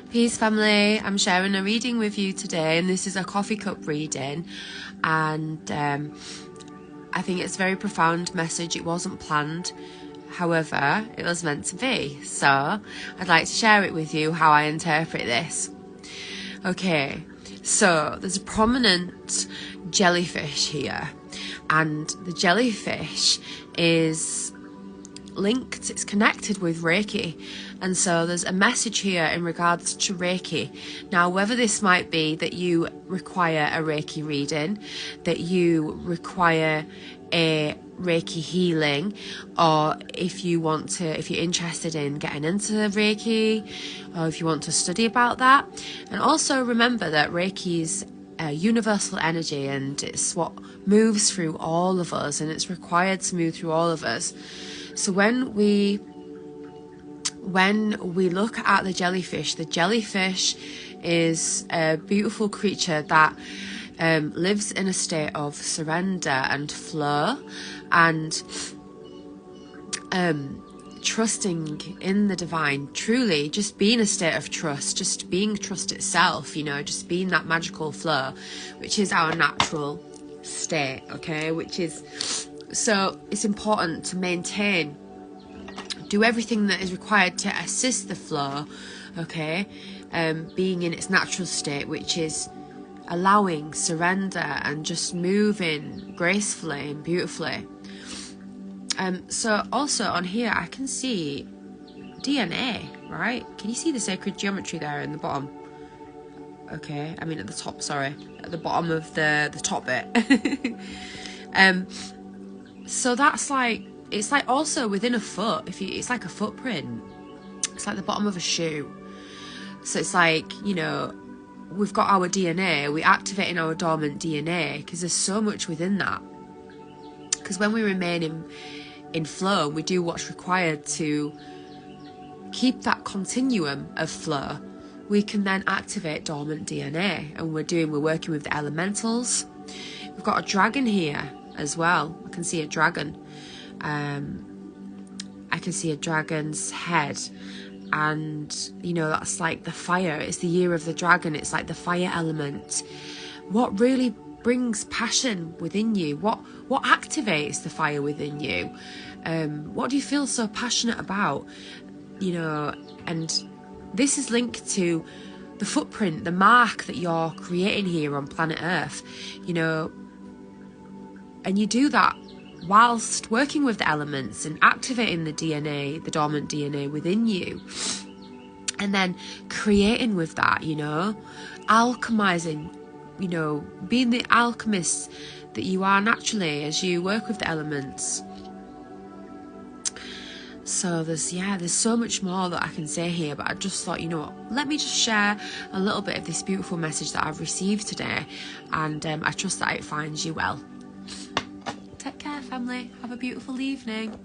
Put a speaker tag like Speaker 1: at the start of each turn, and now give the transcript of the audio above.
Speaker 1: Peace family, I'm sharing a reading with you today, and this is a coffee cup reading, and I think it's a very profound message. It wasn't planned, however it was meant to be, so I'd like to share it with you how I interpret this. Okay, so there's a prominent jellyfish here, and the jellyfish is linked, it's connected with Reiki, and so there's a message here in regards to Reiki. Now, whether this might be that you require a Reiki reading, that you require a Reiki healing, or if you're interested in getting into Reiki, or if you want to study about that. And also remember that Reiki is a universal energy, and it's what moves through all of us, and it's required to move through all of us. So when we look at the jellyfish is a beautiful creature that lives in a state of surrender and flow, and trusting in the divine, truly just being a state of trust, just being trust itself, just being that magical flow, which is our natural state, okay? So it's important to maintain, do everything that is required to assist the flow, okay? Being in its natural state, which is allowing surrender and just moving gracefully and beautifully. So also on here I can see DNA, right? Can you see the sacred geometry there in the bottom? Okay, I mean at the top, sorry, at the bottom of the top bit. So that's like, it's like also within a foot, it's like a footprint, it's like the bottom of a shoe. So it's like, we've got our DNA, we're activating our dormant DNA, because there's so much within that. Because when we remain in flow, we do what's required to keep that continuum of flow, we can then activate dormant DNA. And we're working with the elementals. We've got a dragon here as well. I can see a dragon. I can see a dragon's head, and that's like the fire. It's the year of the dragon. It's like the fire element. What really brings passion within you? What activates the fire within you? What do you feel so passionate about? And this is linked to the footprint, the mark that you're creating here on planet Earth, and you do that whilst working with the elements and activating the DNA, the dormant DNA within you, and then creating with that, alchemizing, being the alchemist that you are naturally as you work with the elements. So there's so much more that I can say here, but I just thought, let me just share a little bit of this beautiful message that I've received today, and I trust that it finds you well. Take care, family. Have a beautiful evening.